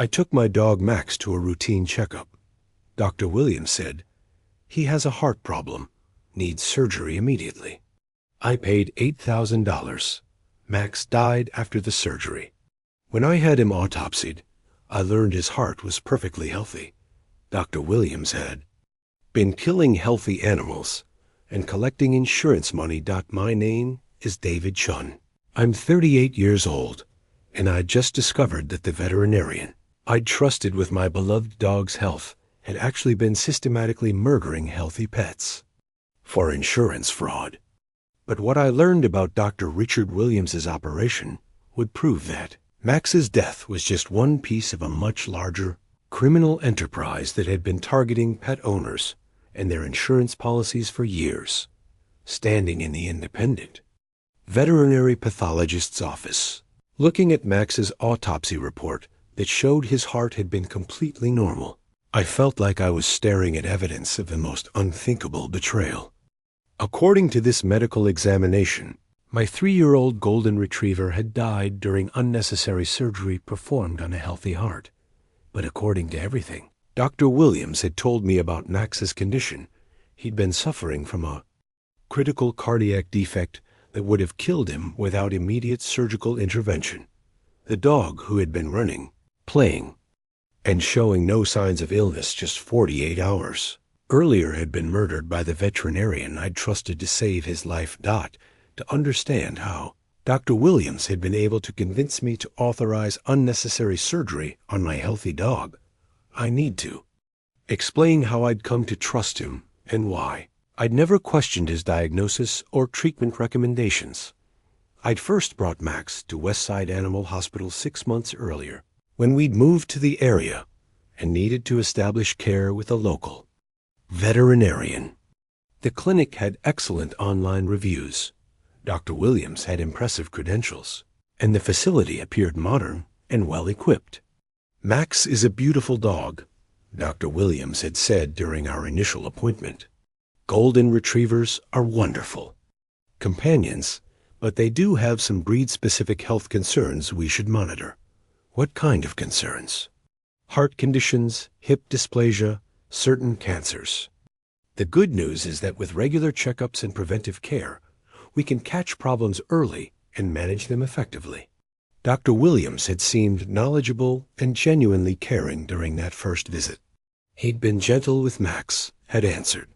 I took my dog Max to a routine checkup. Dr. Williams said, "He has a heart problem, needs surgery immediately." I paid $8,000. Max died after the surgery. When I had him autopsied, I learned his heart was perfectly healthy. Dr. Williams had been killing healthy animals and collecting insurance money. My name is David Chun. I'm 38 years old, and I just discovered that the veterinarian I'd trusted with my beloved dog's health had actually been systematically murdering healthy pets for insurance fraud. But what I learned about Dr. Richard Williams's operation would prove that Max's death was just one piece of a much larger criminal enterprise that had been targeting pet owners and their insurance policies for years, standing in the independent veterinary pathologist's office, looking at Max's autopsy report that showed his heart had been completely normal. I felt like I was staring at evidence of the most unthinkable betrayal. According to this medical examination, my 3-year-old golden retriever had died during unnecessary surgery performed on a healthy heart. But according to everything Dr. Williams had told me about Max's condition, he'd been suffering from a critical cardiac defect that would have killed him without immediate surgical intervention. The dog, who had been running, playing, and showing no signs of illness just 48 hours earlier, had been murdered by the veterinarian I'd trusted to save his life. To understand how Dr. Williams had been able to convince me to authorize unnecessary surgery on my healthy dog, I need to explain how I'd come to trust him and why. I'd never questioned his diagnosis or treatment recommendations. I'd first brought Max to Westside Animal Hospital 6 months earlier, when we'd moved to the area and needed to establish care with a local veterinarian. The clinic had excellent online reviews. Dr. Williams had impressive credentials, and the facility appeared modern and well-equipped. "Max is a beautiful dog," Dr. Williams had said during our initial appointment. "Golden retrievers are wonderful companions, but they do have some breed-specific health concerns we should monitor." "What kind of concerns?" "Heart conditions, hip dysplasia, certain cancers. The good news is that with regular checkups and preventive care, we can catch problems early and manage them effectively." Dr. Williams had seemed knowledgeable and genuinely caring during that first visit. He'd been gentle with Max, had answered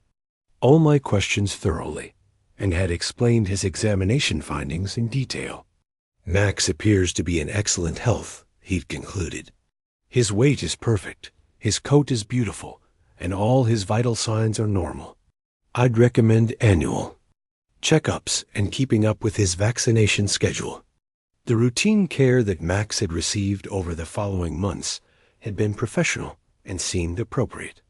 all my questions thoroughly, and had explained his examination findings in detail. "Max appears to be in excellent health," he'd concluded. "His weight is perfect, his coat is beautiful, and all his vital signs are normal. I'd recommend annual checkups and keeping up with his vaccination schedule." The routine care that Max had received over the following months had been professional and seemed appropriate.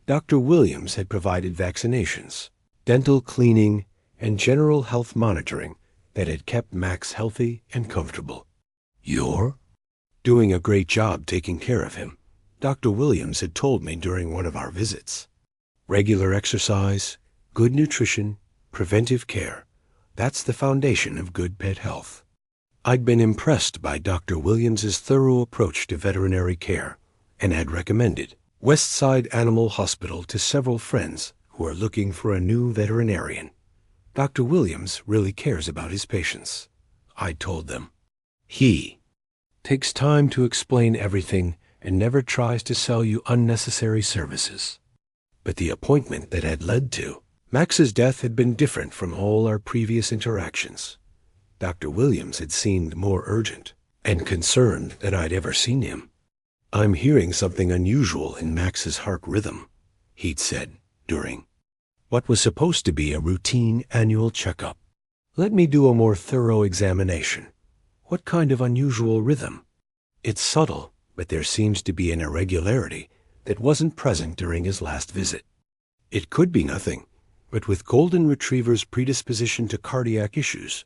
Dr. Williams had provided vaccinations, dental cleaning, and general health monitoring that had kept Max healthy and comfortable. "You're doing a great job taking care of him," Dr. Williams had told me during one of our visits. "Regular exercise, good nutrition, preventive care, that's the foundation of good pet health." I'd been impressed by Dr. Williams's thorough approach to veterinary care and had recommended Westside Animal Hospital to several friends who are looking for a new veterinarian. "Dr. Williams really cares about his patients," I told them. "He takes time to explain everything and never tries to sell you unnecessary services." But the appointment that had led to Max's death had been different from all our previous interactions. Dr. Williams had seemed more urgent and concerned than I'd ever seen him. "I'm hearing something unusual in Max's heart rhythm," he'd said during what was supposed to be a routine annual checkup. "Let me do a more thorough examination." "What kind of unusual rhythm?" "It's subtle, but there seems to be an irregularity that wasn't present during his last visit. It could be nothing, but with golden retrievers' predisposition to cardiac issues,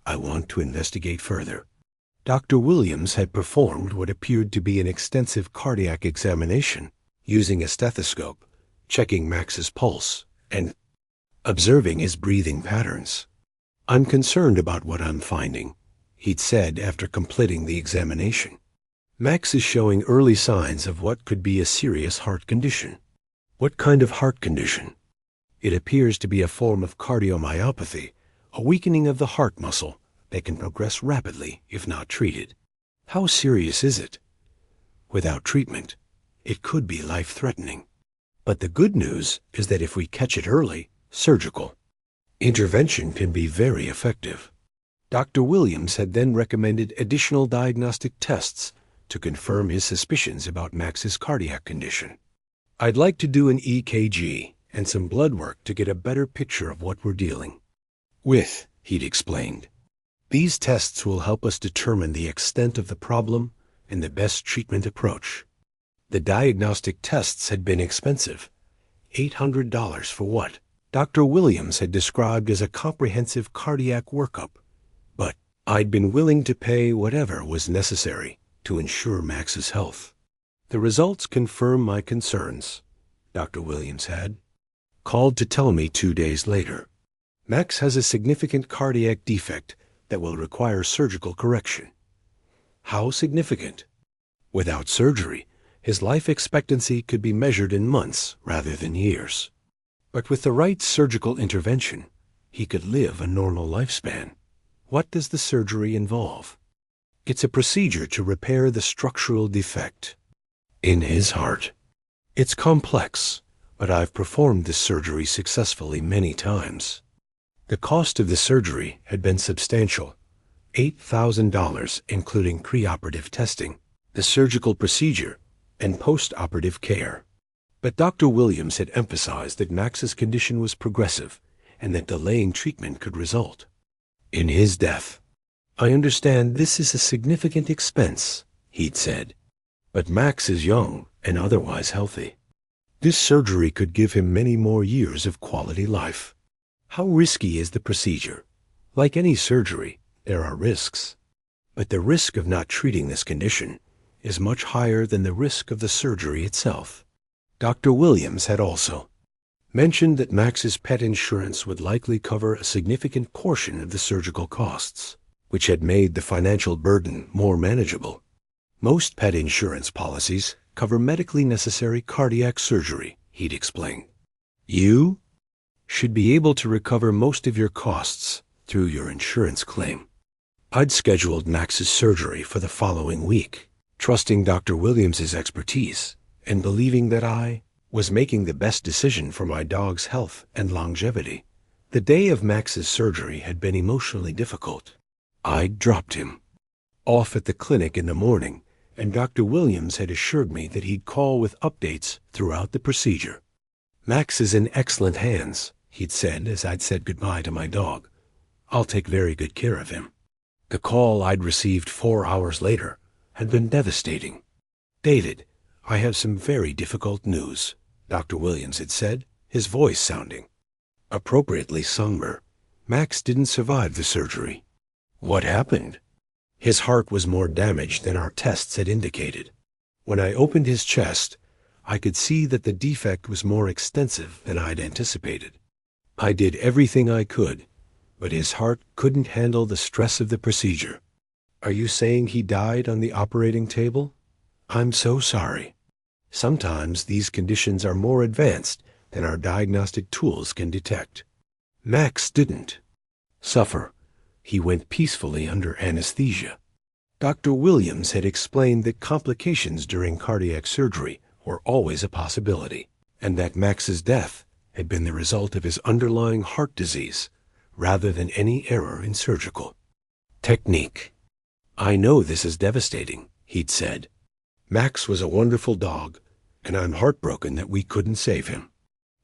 I want to investigate further." Dr. Williams had performed what appeared to be an extensive cardiac examination, using a stethoscope, checking Max's pulse, and observing his breathing patterns. "I'm concerned about what I'm finding," he'd said after completing the examination. Max is showing early signs of what could be a serious heart condition. What kind of heart condition? It appears to be a form of cardiomyopathy, a weakening of the heart muscle that can progress rapidly if not treated. How serious is it? Without treatment, it could be life-threatening. But the good news is that if we catch it early, surgical intervention can be very effective. Dr. Williams had then recommended additional diagnostic tests to confirm his suspicions about Max's cardiac condition. I'd like to do an EKG and some blood work to get a better picture of what we're dealing with, he'd explained. These tests will help us determine the extent of the problem and the best treatment approach. The diagnostic tests had been expensive. $800 for what Dr. Williams had described as a comprehensive cardiac workup. But I'd been willing to pay whatever was necessary to ensure Max's health. The results confirm my concerns, Dr. Williams had called to tell me 2 days later. Max has a significant cardiac defect that will require surgical correction. How significant? Without surgery, his life expectancy could be measured in months rather than years. But with the right surgical intervention, he could live a normal lifespan. What does the surgery involve? It's a procedure to repair the structural defect in his heart. It's complex, but I've performed this surgery successfully many times. The cost of the surgery had been substantial, $8,000 including preoperative testing, the surgical procedure, and post-operative care. But Dr. Williams had emphasized that Max's condition was progressive and that delaying treatment could result in his death. I understand this is a significant expense, he'd said, but Max is young and otherwise healthy. This surgery could give him many more years of quality life. How risky is the procedure? Like any surgery, there are risks. But the risk of not treating this condition is much higher than the risk of the surgery itself. Dr. Williams had also mentioned that Max's pet insurance would likely cover a significant portion of the surgical costs, which had made the financial burden more manageable. Most pet insurance policies cover medically necessary cardiac surgery, he'd explained. You should be able to recover most of your costs through your insurance claim. I'd scheduled Max's surgery for the following week, trusting Dr. Williams's expertise and believing that I was making the best decision for my dog's health and longevity. The day of Max's surgery had been emotionally difficult. I'd dropped him off at the clinic in the morning, and Dr. Williams had assured me that he'd call with updates throughout the procedure. Max is in excellent hands, he'd said as I'd said goodbye to my dog. I'll take very good care of him. The call I'd received 4 hours later had been devastating. David, I have some very difficult news, Dr. Williams had said, his voice sounding appropriately somber. Max didn't survive the surgery. What happened? His heart was more damaged than our tests had indicated. When I opened his chest, I could see that the defect was more extensive than I'd anticipated. I did everything I could, but his heart couldn't handle the stress of the procedure. Are you saying he died on the operating table? I'm so sorry. Sometimes these conditions are more advanced than our diagnostic tools can detect. Max didn't suffer. He went peacefully under anesthesia. Dr. Williams had explained that complications during cardiac surgery were always a possibility, and that Max's death had been the result of his underlying heart disease rather than any error in surgical technique. I know this is devastating, he'd said. Max was a wonderful dog, and I'm heartbroken that we couldn't save him.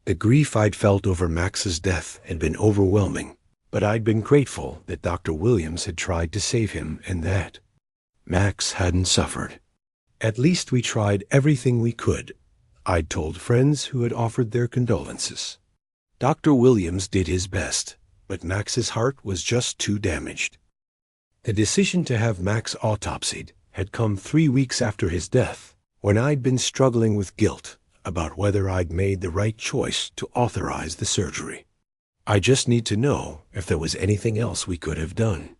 The grief I'd felt over Max's death had been overwhelming, but I'd been grateful that Dr. Williams had tried to save him and that Max hadn't suffered. At least we tried everything we could, I'd told friends who had offered their condolences. Dr. Williams did his best, but Max's heart was just too damaged. The decision to have Max autopsied had come 3 weeks after his death, when I'd been struggling with guilt about whether I'd made the right choice to authorize the surgery. I just need to know if there was anything else we could have done.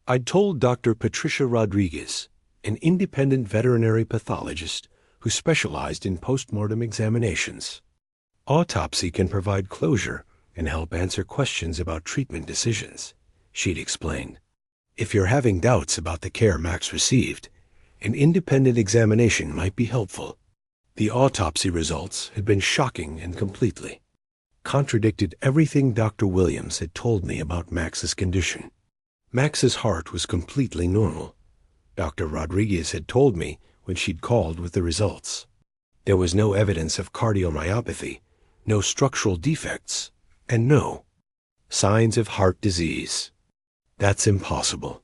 I'd told Dr. Patricia Rodriguez, an independent veterinary pathologist who specialized in postmortem examinations. Autopsy can provide closure and help answer questions about treatment decisions, she'd explained. If you're having doubts about the care Max received, an independent examination might be helpful. The autopsy results had been shocking and completely contradicted everything Dr. Williams had told me about Max's condition. Max's heart was completely normal. Dr. Rodriguez had told me when she'd called with the results. There was no evidence of cardiomyopathy, no structural defects, and no signs of heart disease. That's impossible.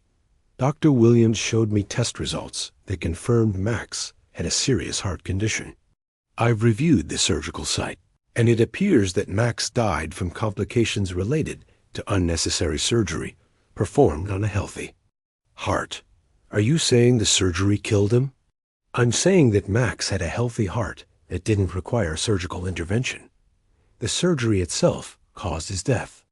Dr. Williams showed me test results that confirmed Max had a serious heart condition. I've reviewed the surgical site, and it appears that Max died from complications related to unnecessary surgery performed on a healthy heart. Are you saying the surgery killed him? I'm saying that Max had a healthy heart that didn't require surgical intervention. The surgery itself caused his death.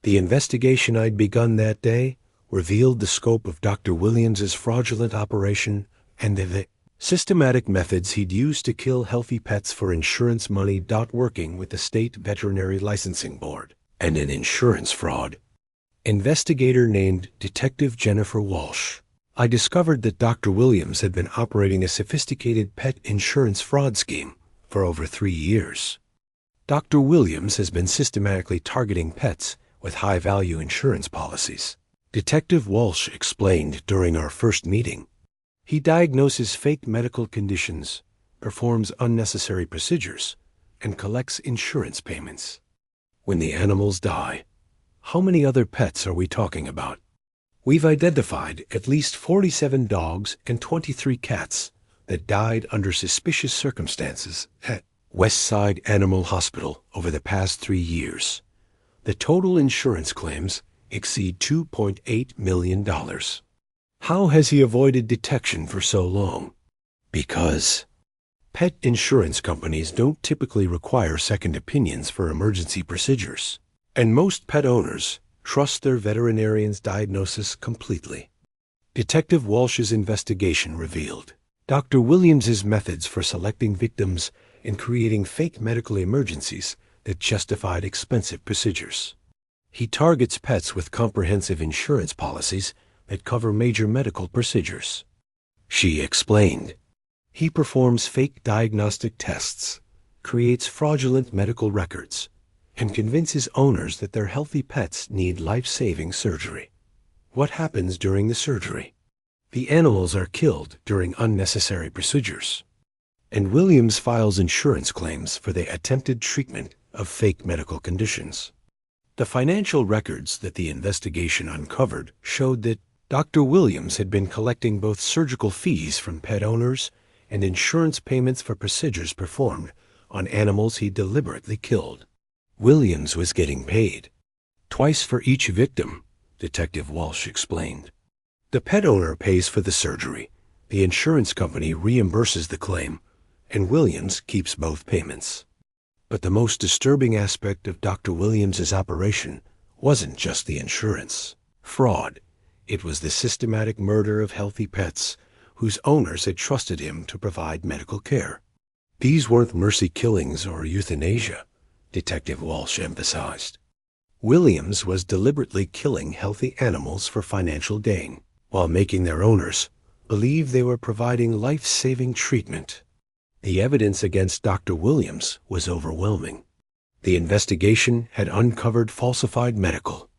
The investigation I'd begun that day revealed the scope of Dr. Williams's fraudulent operation and the systematic methods he'd used to kill healthy pets for insurance money, working with the state veterinary licensing board and an insurance fraud. Investigator named Detective Jennifer Walsh. I discovered that Dr. Williams had been operating a sophisticated pet insurance fraud scheme for over 3 years. Dr. Williams has been systematically targeting pets with high-value insurance policies. Detective Walsh explained during our first meeting. He diagnoses fake medical conditions, performs unnecessary procedures, and collects insurance payments. When the animals die, how many other pets are we talking about? We've identified at least 47 dogs and 23 cats that died under suspicious circumstances at Westside Animal Hospital over the past 3 years. The total insurance claims exceed $2.8 million. How has he avoided detection for so long? Because pet insurance companies don't typically require second opinions for emergency procedures, and most pet owners trust their veterinarian's diagnosis completely. Detective Walsh's investigation revealed Dr. Williams's methods for selecting victims and creating fake medical emergencies that justified expensive procedures. He targets pets with comprehensive insurance policies that cover major medical procedures. She explained. He performs fake diagnostic tests, creates fraudulent medical records, and convinces owners that their healthy pets need life-saving surgery. What happens during the surgery? The animals are killed during unnecessary procedures, and Williams files insurance claims for the attempted treatment of fake medical conditions. The financial records that the investigation uncovered showed that Dr. Williams had been collecting both surgical fees from pet owners and insurance payments for procedures performed on animals he deliberately killed. Williams was getting paid twice for each victim, Detective Walsh explained. The pet owner pays for the surgery, the insurance company reimburses the claim, and Williams keeps both payments. But the most disturbing aspect of Dr. Williams's operation wasn't just the insurance fraud. It was the systematic murder of healthy pets whose owners had trusted him to provide medical care. These weren't mercy killings or euthanasia, Detective Walsh emphasized. Williams was deliberately killing healthy animals for financial gain, while making their owners believe they were providing life-saving treatment. The evidence against Dr. Williams was overwhelming. The investigation had uncovered falsified medical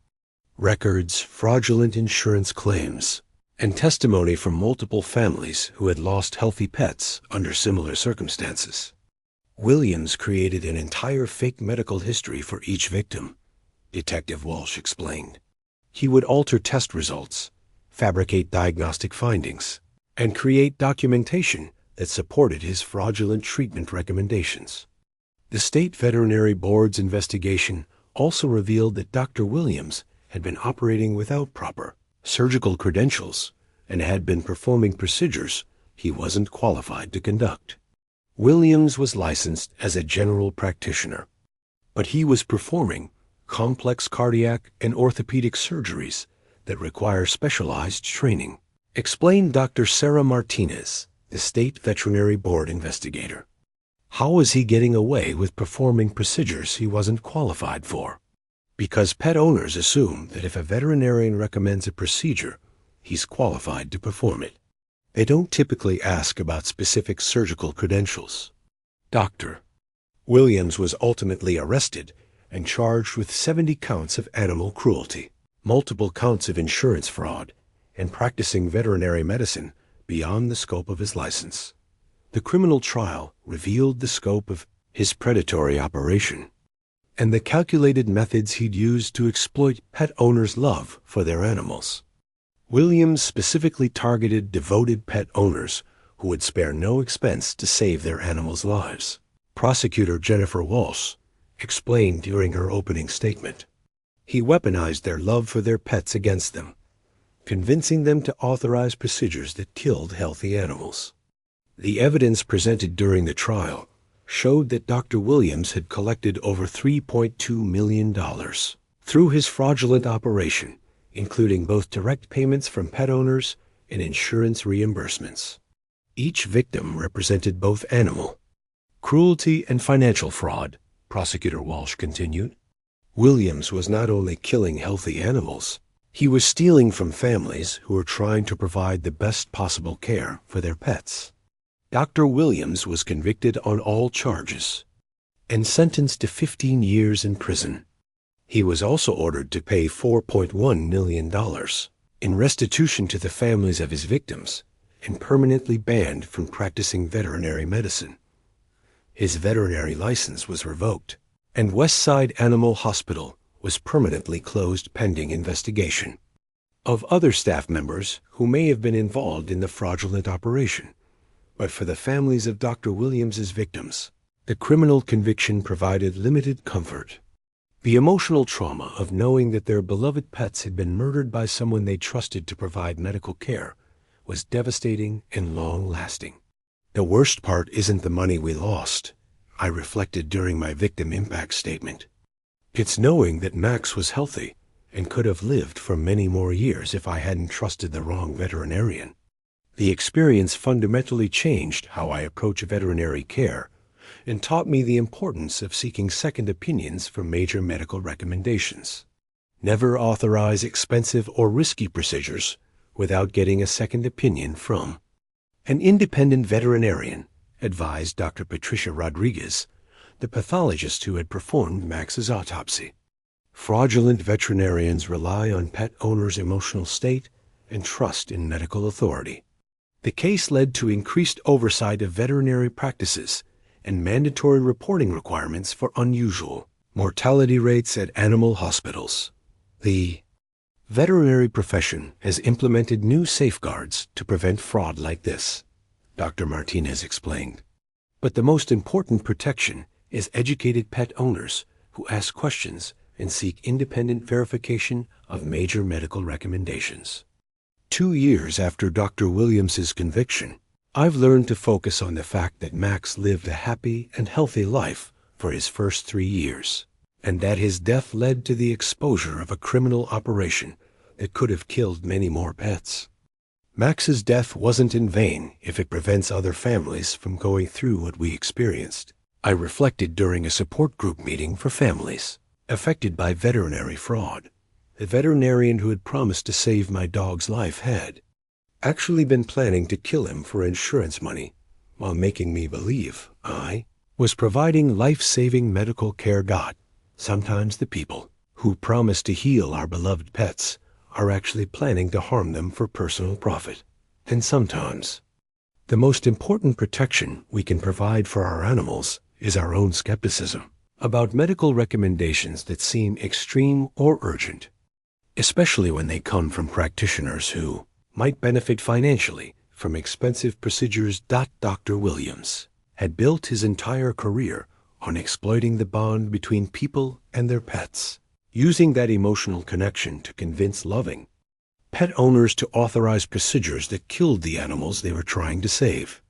records, fraudulent insurance claims, and testimony from multiple families who had lost healthy pets under similar circumstances. Williams created an entire fake medical history for each victim, Detective Walsh explained. He would alter test results, fabricate diagnostic findings, and create documentation that supported his fraudulent treatment recommendations. The State Veterinary Board's investigation also revealed that Dr. Williams had been operating without proper surgical credentials and had been performing procedures he wasn't qualified to conduct. Williams was licensed as a general practitioner, but he was performing complex cardiac and orthopedic surgeries that require specialized training. explained Dr. Sarah Martinez, the state veterinary board investigator. How was he getting away with performing procedures he wasn't qualified for? Because pet owners assume that if a veterinarian recommends a procedure, he's qualified to perform it. They don't typically ask about specific surgical credentials. Dr. Williams was ultimately arrested and charged with 70 counts of animal cruelty, multiple counts of insurance fraud, and practicing veterinary medicine beyond the scope of his license. The criminal trial revealed the scope of his predatory operation and the calculated methods he'd used to exploit pet owners' love for their animals. Williams specifically targeted devoted pet owners who would spare no expense to save their animals' lives. Prosecutor Jennifer Walsh explained during her opening statement. He weaponized their love for their pets against them, convincing them to authorize procedures that killed healthy animals. The evidence presented during the trial showed that Dr. Williams had collected over $3.2 million through his fraudulent operation, including both direct payments from pet owners and insurance reimbursements. Each victim represented both animal cruelty and financial fraud, Prosecutor Walsh continued. Williams was not only killing healthy animals, he was stealing from families who were trying to provide the best possible care for their pets. Dr. Williams was convicted on all charges and sentenced to 15 years in prison. He was also ordered to pay $4.1 million in restitution to the families of his victims and permanently banned from practicing veterinary medicine. His veterinary license was revoked, and Westside Animal Hospital was permanently closed pending investigation of other staff members who may have been involved in the fraudulent operation. But for the families of Dr. Williams's victims, the criminal conviction provided limited comfort. The emotional trauma of knowing that their beloved pets had been murdered by someone they trusted to provide medical care was devastating and long-lasting. The worst part isn't the money we lost, I reflected during my victim impact statement. It's knowing that Max was healthy and could have lived for many more years if I hadn't trusted the wrong veterinarian. The experience fundamentally changed how I approach veterinary care and taught me the importance of seeking second opinions for major medical recommendations. Never authorize expensive or risky procedures without getting a second opinion from an independent veterinarian, advised Dr. Patricia Rodriguez, the pathologist who had performed Max's autopsy. Fraudulent veterinarians rely on pet owners' emotional state and trust in medical authority. The case led to increased oversight of veterinary practices and mandatory reporting requirements for unusual mortality rates at animal hospitals. The veterinary profession has implemented new safeguards to prevent fraud like this, Dr. Martinez explained. But the most important protection is educated pet owners who ask questions and seek independent verification of major medical recommendations. 2 years after Dr. Williams's conviction, I've learned to focus on the fact that Max lived a happy and healthy life for his first 3 years, and that his death led to the exposure of a criminal operation that could have killed many more pets. Max's death wasn't in vain if it prevents other families from going through what we experienced, I reflected during a support group meeting for families affected by veterinary fraud. The veterinarian who had promised to save my dog's life had actually been planning to kill him for insurance money while making me believe I was providing life-saving medical care. Sometimes the people who promise to heal our beloved pets are actually planning to harm them for personal profit. And sometimes the most important protection we can provide for our animals is our own skepticism about medical recommendations that seem extreme or urgent, especially when they come from practitioners who might benefit financially from expensive procedures. Dr. Williams had built his entire career on exploiting the bond between people and their pets, using that emotional connection to convince loving pet owners to authorize procedures that killed the animals they were trying to save.